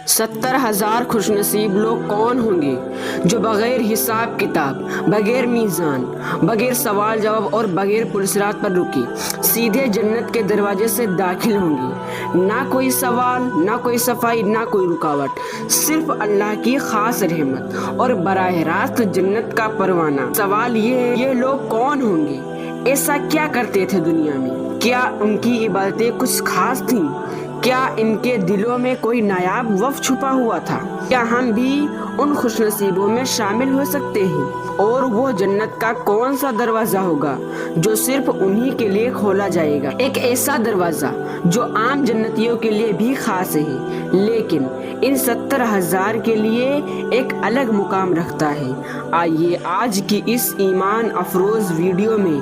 70,000 خوش نصیب لوگ کون ہوں گے جو بغیر حساب کتاب، بغیر میزان، بغیر سوال جواب اور بغیر پلسرات پر رکی سیدھے جنت کے دروازے سے داخل ہوں گے۔ نہ کوئی سوال، نہ کوئی صفائی، نہ کوئی رکاوٹ، صرف اللہ کی خاص رحمت اور براہ راست جنت کا پروانہ۔ سوال یہ ہے، یہ لوگ کون ہوں گے؟ ایسا کیا کرتے تھے دنیا میں؟ کیا ان کی عبادتیں کچھ خاص تھیں؟ کیا ان کے دلوں میں کوئی نایاب وف چھپا ہوا تھا؟ کیا ہم بھی ان خوش نصیبوں میں شامل ہو سکتے ہیں؟ اور وہ جنت کا کون سا دروازہ ہوگا جو صرف انہی کے لیے کھولا جائے گا؟ ایک ایسا دروازہ جو عام جنتیوں کے لیے بھی خاص ہے، لیکن ان 70,000 کے لیے ایک الگ مقام رکھتا ہے۔ آئیے آج کی اس ایمان افروز ویڈیو میں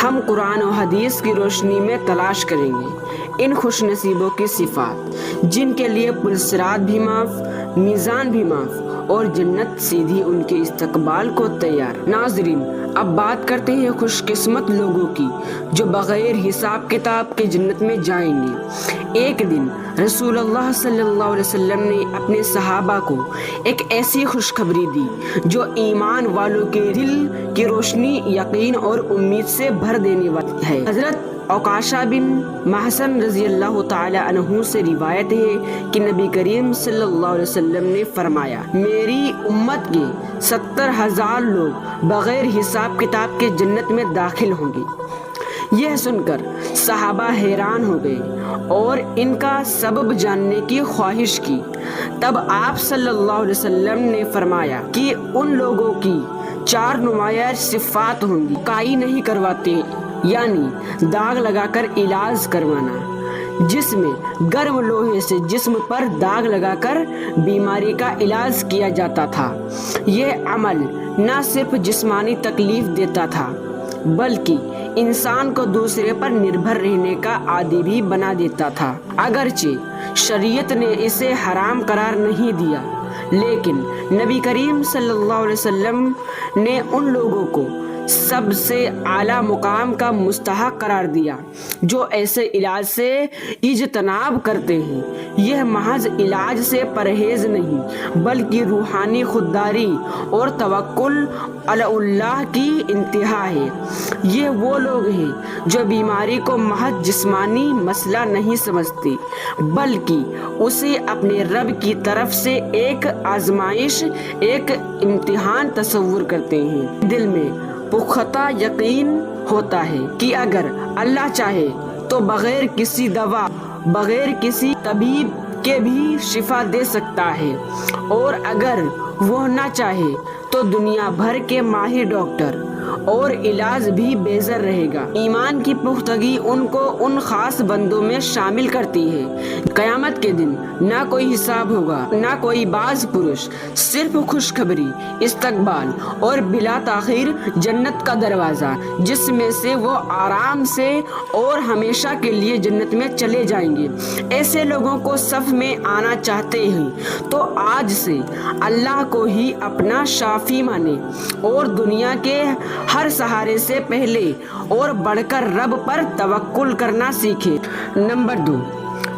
ہم قرآن و حدیث کی روشنی میں تلاش کریں گے ان خوش نصیبوں کی صفات، جن کے لیے پلسرات بھی معاف، میزان بھی معاف اور جنت سیدھی ان کے استقبال کو تیار۔ ناظرین، اب بات کرتے ہیں خوش قسمت لوگوں کی جو بغیر حساب کتاب کے جنت میں جائیں گے۔ ایک دن رسول اللہ صلی اللہ علیہ وسلم نے اپنے صحابہ کو ایک ایسی خوشخبری دی جو ایمان والوں کے دل کی روشنی، یقین اور امید سے بھر دینے والی ہے۔ حضرت عکاشہ بن محصن رضی اللہ تعالی عنہ سے روایت ہے کہ نبی کریم صلی اللہ علیہ وسلم نے فرمایا، میری امت کے 70,000 لوگ بغیر حساب کتاب کے جنت میں داخل ہوں گے۔ یہ سن کر صحابہ حیران ہو گئے اور ان کا سبب جاننے کی خواہش کی۔ تب آپ صلی اللہ علیہ وسلم نے فرمایا کہ ان لوگوں کی 4 نمایاں صفات ہوں گی۔ کائی نہیں کرواتے، یعنی داغ لگا کر علاج کروانا، جس میں گرم لوہے سے جسم پر داغ لگا کر بیماری کا علاج کیا جاتا تھا۔ یہ عمل نہ صرف جسمانی تکلیف دیتا تھا بلکہ انسان کو دوسرے پر نربھر رہنے کا عادی بھی بنا دیتا تھا۔ اگرچہ شریعت نے اسے حرام قرار نہیں دیا، لیکن نبی کریم صلی اللہ علیہ وسلم نے ان لوگوں کو سب سے اعلیٰ مقام کا مستحق قرار دیا جو ایسے علاج سے اجتناب کرتے ہیں۔ یہ محض علاج سے پرہیز نہیں بلکہ روحانی خودداری اور توکل علی اللہ کی انتہا ہے۔ یہ وہ لوگ ہیں جو بیماری کو محض جسمانی مسئلہ نہیں سمجھتے بلکہ اسے اپنے رب کی طرف سے ایک آزمائش، ایک امتحان تصور کرتے ہیں۔ دل میں پختہ یقین ہوتا ہے کہ اگر اللہ چاہے تو بغیر کسی دوا، بغیر کسی طبیب کے بھی شفا دے سکتا ہے، اور اگر وہ نہ چاہے تو دنیا بھر کے ماہر ڈاکٹر اور علاج بھی بےزر رہے گا۔ ایمان کی پختگی ان کو ان خاص بندوں میں شامل کرتی ہے۔ قیامت کے دن نہ کوئی حساب ہوگا، نہ کوئی باز پرش، صرف خوشخبری، استقبال اور بلا تاخیر جنت کا دروازہ، جس میں سے وہ آرام سے اور ہمیشہ کے لیے جنت میں چلے جائیں گے۔ ایسے لوگوں کو صف میں آنا چاہتے ہیں تو آج سے اللہ کو ہی اپنا شافی مانے اور دنیا کے ہر سہارے سے پہلے اور بڑھ کر رب پر توکل کرنا سیکھے۔ نمبر 2،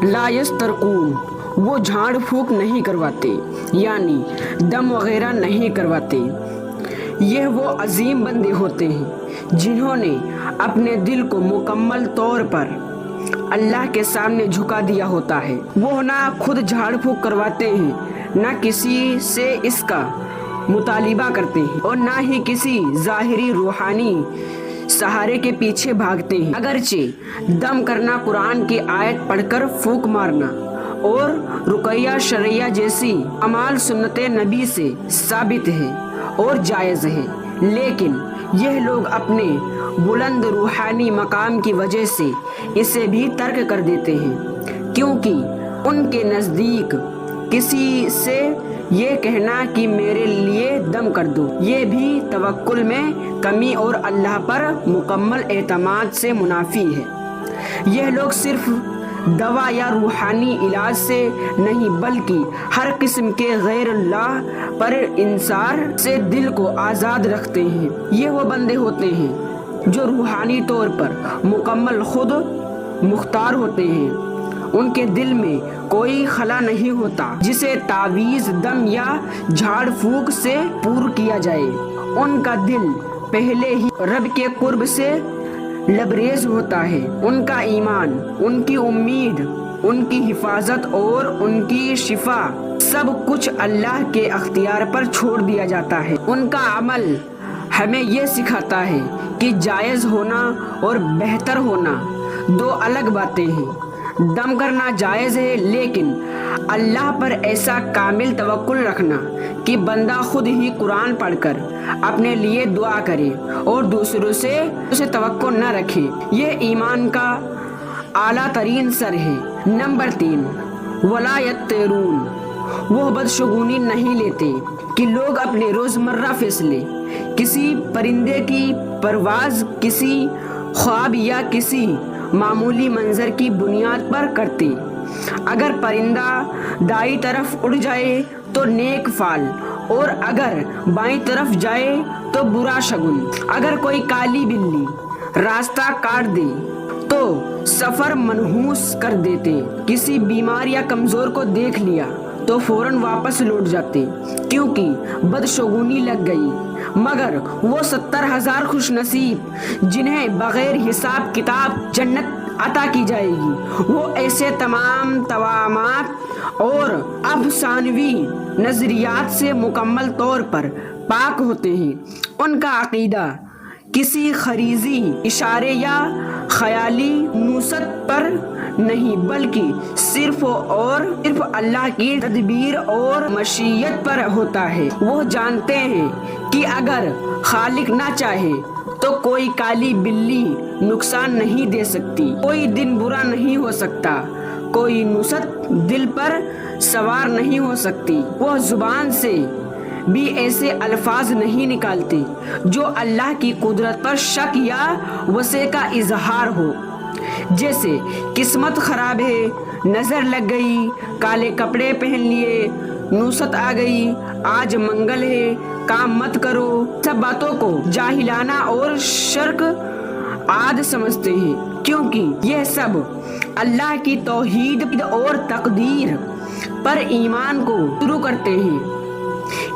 لا یسترقون، وہ جھاڑ پھونک نہیں کرواتے، یعنی دم وغیرہ نہیں کرواتے۔ یہ وہ عظیم بندے ہوتے ہیں جنہوں نے اپنے دل کو مکمل طور پر اللہ کے سامنے جھکا دیا ہوتا ہے۔ وہ نہ خود جھاڑ پھونک کرواتے ہیں، نہ کسی سے اس کا مطالبہ کرتے ہیں اور نہ ہی کسی ظاہری روحانی سہارے کے پیچھے بھاگتے ہیں۔ اگرچہ دم کرنا، قرآن کی آیت پڑھ کر پھونک مارنا اور رقیہ شرعیہ جیسی اعمال سنت نبی سے ثابت ہے اور جائز ہے، لیکن یہ لوگ اپنے بلند روحانی مقام کی وجہ سے اسے بھی ترک کر دیتے ہیں، کیونکہ ان کے نزدیک کسی سے یہ کہنا کہ میرے لیے دم کر دو، یہ بھی توکل میں کمی اور اللہ پر مکمل اعتماد سے منافی ہے۔ یہ لوگ صرف دوا یا روحانی علاج سے نہیں بلکہ ہر قسم کے غیر اللہ پر انحصار سے دل کو آزاد رکھتے ہیں۔ یہ وہ بندے ہوتے ہیں جو روحانی طور پر مکمل خود مختار ہوتے ہیں ان کے دل میں کوئی خلا نہیں ہوتا جسے تعویذ، دم یا جھاڑ پھونک سے پور کیا جائے۔ ان کا دل پہلے ہی رب کے قرب سے لبریز ہوتا ہے۔ ان کا ایمان، ان کی امید، ان کی حفاظت اور ان کی شفا سب کچھ اللہ کے اختیار پر چھوڑ دیا جاتا ہے۔ ان کا عمل ہمیں یہ سکھاتا ہے کہ جائز ہونا اور بہتر ہونا دو الگ باتیں ہیں۔ دم کرنا جائز ہے، لیکن اللہ پر ایسا کامل توکل رکھنا کہ بندہ خود ہی قرآن پڑھ کر اپنے لیے دعا کرے اور دوسروں سے اسے توقع نہ رکھے، یہ ایمان کا اعلیٰ ترین سر ہے۔ نمبر 3، ولا یطیرون، وہ بدشگونی نہیں لیتے کہ لوگ اپنے روزمرہ فیصلے کسی پرندے کی پرواز کسی خواب یا کسی معمولی منظر کی بنیاد پر کرتے۔ اگر پرندہ دائیں طرف اڑ جائے تو نیک فال، اور اگر بائیں طرف جائے تو برا شگن۔ اگر کوئی کالی بلی راستہ کاٹ دے تو سفر منحوس کر دیتے۔ کسی بیمار یا کمزور کو دیکھ لیا تو فوراً واپس لوٹ جاتے کیونکہ بدشگونی لگ گئی۔ مگر وہ 70,000 خوش نصیب جنہیں بغیر حساب کتاب جنت عطا کی جائے گی، وہ ایسے تمام توہمات اور افسانوی نظریات سے مکمل طور پر پاک ہوتے ہیں۔ ان کا عقیدہ کسی خریزی اشارے یا خیالی نصرت پر نہیں، بلکہ صرف اللہ کی تدبیر اور مشیت پر ہوتا ہے۔ وہ جانتے ہیں کہ اگر خالق نہ چاہے تو کوئی کالی بلی نقصان نہیں دے سکتی، کوئی دن برا نہیں ہو سکتا، کوئی نصرت دل پر سوار نہیں ہو سکتی۔ وہ زبان سے بھی ایسے الفاظ نہیں نکالتے جو اللہ کی قدرت پر شک یا وسع کا اظہار ہو، جیسے قسمت خراب ہے، نظر لگ گئی، کالے کپڑے پہن لیے، نوست آ گئی، آج منگل ہے، کام مت کرو۔ سب باتوں کو جاہلانہ اور شرک عاد سمجھتے ہیں، کیونکہ یہ سب اللہ کی توحید اور تقدیر پر ایمان کو شروع کرتے ہیں۔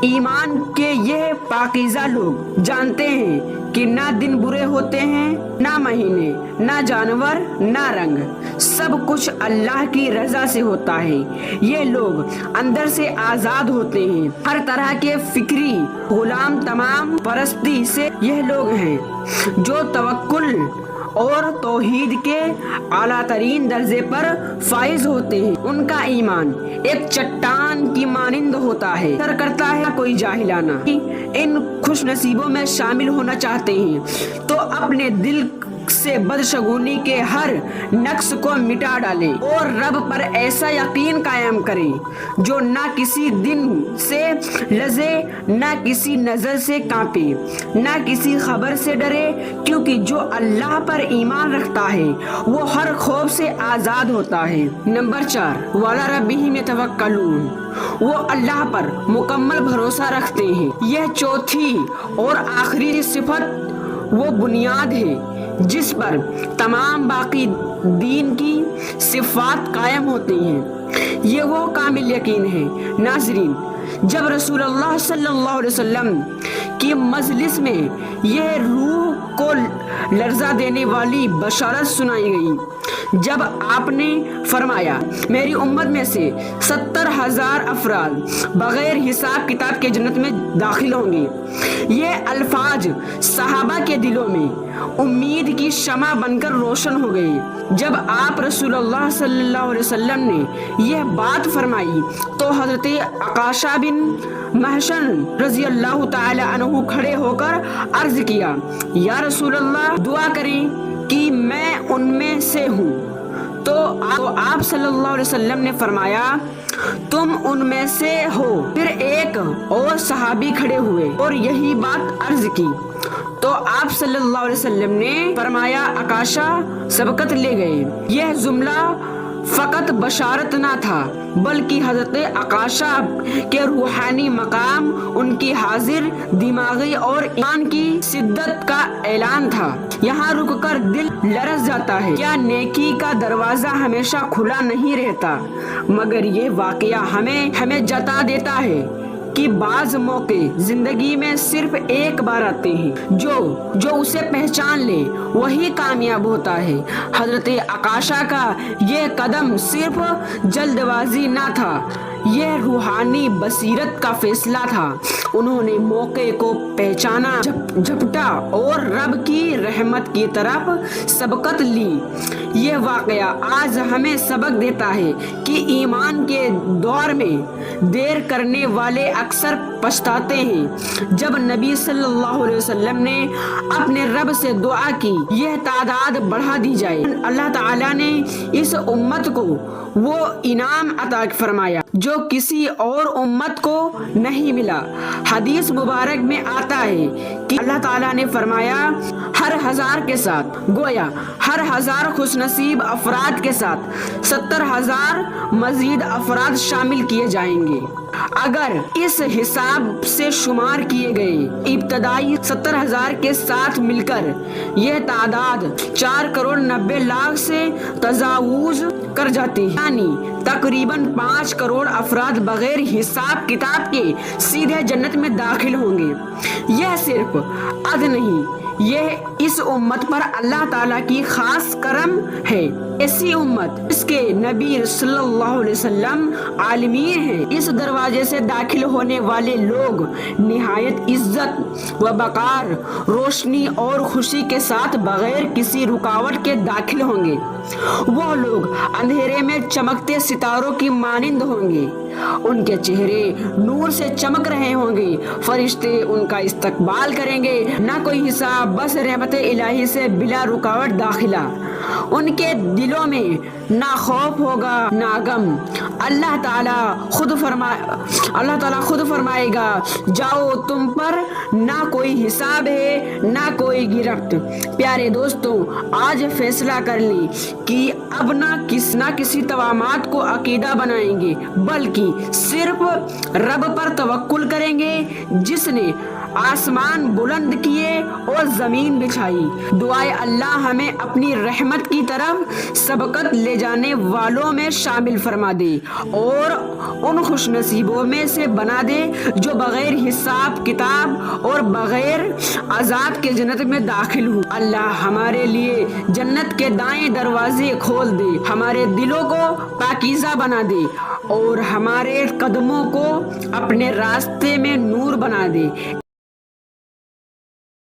ایمان کے یہ پاکیزہ لوگ جانتے ہیں کہ نہ دن برے ہوتے ہیں، نہ مہینے، نہ جانور، نہ رنگ، سب کچھ اللہ کی رضا سے ہوتا ہے۔ یہ لوگ اندر سے آزاد ہوتے ہیں ہر طرح کے فکری غلام تمام پرستی سے۔ یہ لوگ ہیں جو توکل اور توحید کے اعلیٰ ترین درجے پر فائز ہوتے ہیں۔ ان کا ایمان ایک چٹان کی مانند ہوتا ہے، سر کرتا ہے کوئی جاہلانہ۔ ان خوش نصیبوں میں شامل ہونا چاہتے ہیں تو اپنے دل سے بدشگونی کے ہر نقص کو مٹا ڈالیں اور رب پر ایسا یقین قائم کریں جو نہ کسی دن سے لرزے، نہ کسی نظر سے کانپے، نہ کسی خبر سے ڈرے، کیونکہ جو اللہ پر ایمان رکھتا ہے وہ ہر خوف سے آزاد ہوتا ہے۔ نمبر 4، وعلی ربہم یتوکلون، وہ اللہ پر مکمل بھروسہ رکھتے ہیں۔ یہ چوتھی اور آخری صفت وہ بنیاد ہے جس پر تمام باقی دین کی صفات قائم ہوتی ہیں۔ یہ وہ کامل یقین ہے۔ ناظرین، جب رسول اللہ صلی اللہ علیہ وسلم کی مجلس میں یہ روح کو لرزا دینے والی بشارت سنائی گئی، جب آپ نے فرمایا میری امت میں سے 70,000 افراد بغیر حساب کتاب کے جنت میں داخل ہوں گے، یہ الفاظ صحابہ کے دلوں میں امید کی شمع بن کر روشن ہو گئی۔ جب آپ رسول اللہ صلی اللہ علیہ وسلم نے یہ بات فرمائی تو حضرت عکاشہ بن محصن رضی اللہ تعالی عنہ کھڑے ہو کر عرض کیا، یا رسول اللہ، دعا کریں کہ میں ان میں سے ہوں۔ تو آپ صلی اللہ علیہ وسلم نے فرمایا تم ان میں سے ہو۔ پھر ایک اور صحابی کھڑے ہوئے اور یہی بات عرض کی تو آپ صلی اللہ علیہ وسلم نے فرمایا عکاشہ سبقت لے گئے۔ یہ جملہ فقط بشارت نہ تھا بلکہ حضرت عکاشہ کے روحانی مقام، ان کی حاضر دماغی اور ایمان کی شدت کا اعلان تھا۔ یہاں رک کر دل لرز جاتا ہے۔ کیا نیکی کا دروازہ ہمیشہ کھلا نہیں رہتا؟ مگر یہ واقعہ ہمیں جتا دیتا ہے کہ بعض موقع زندگی میں صرف ایک بار آتے ہیں۔ جو اسے پہچان لے وہی کامیاب ہوتا ہے۔ حضرت عکاشہ کا یہ قدم صرف جلد بازی نہ تھا، یہ روحانی بصیرت کا فیصلہ تھا۔ انہوں نے موقع کو پہچانا، جھپٹا اور رب کی رحمت کی طرف سبقت لی۔ یہ واقعہ آج ہمیں سبق دیتا ہے کہ ایمان کے دور میں دیر کرنے والے اکثر پچھتاتے ہیں۔ جب نبی صلی اللہ علیہ وسلم نے اپنے رب سے دعا کی یہ تعداد بڑھا دی جائے، اللہ تعالیٰ نے اس امت کو وہ انعام عطا فرمایا جو کسی اور امت کو نہیں ملا۔ حدیث مبارک میں آتا ہے کہ اللہ تعالیٰ نے فرمایا، ہر 1000 کے ساتھ، گویا ہر 1000 خوش نصیب افراد کے ساتھ 70,000 مزید افراد شامل کیے جائیں گے۔ اگر اس حساب سے شمار کیے گئے ابتدائی 70,000 کے ساتھ مل کر یہ تعداد 4,90,00,000 سے تجاوز کر جاتی ہے، یعنی تقریباً 5 کروڑ افراد بغیر حساب کتاب کے سیدھے جنت میں داخل ہوں گے۔ یہ صرف عد نہیں، یہ اس امت پر اللہ تعالیٰ کی خاص کرم ہے۔ ایسی امت اس کے نبی صلی اللہ علیہ وسلم عالمین ہیں۔ اس دروازے سے داخل ہونے والے لوگ نہایت عزت و وقار، روشنی اور خوشی کے ساتھ بغیر کسی رکاوٹ کے داخل ہوں گے۔ وہ لوگ اندھیرے میں چمکتے ستاروں کی مانند ہوں گے، ان کے چہرے نور سے چمک رہے ہوں گے، فرشتے ان کا استقبال کریں گے، نہ کوئی حساب، بس رحمت الہی سے بلا رکاوٹ داخلہ۔ ان کے دلوں میں نہ خوف ہوگا نہ غم۔ اللہ تعالیٰ خود فرمائے گا، جاؤ، تم پر نہ کوئی حساب ہے نہ کوئی گرفت۔ پیارے دوستوں، آج فیصلہ کر لیں کہ اب نہ کسی توہمات کو عقیدہ بنائیں گے بلکہ صرف رب پر توکل کریں گے جس نے آسمان بلند کیے اور زمین بچھائی۔ دعائے اللہ ہمیں اپنی رحمت کی طرف سبقت لے جانے والوں میں شامل فرما دے اور ان خوش نصیبوں میں سے بنا دے جو بغیر حساب کتاب اور بغیر عذاب کے جنت میں داخل ہوں۔ اللہ ہمارے لیے جنت کے دائیں دروازے کھول دے، ہمارے دلوں کو پاکیزہ بنا دے اور ہمارے قدموں کو اپنے راستے میں نور بنا دے۔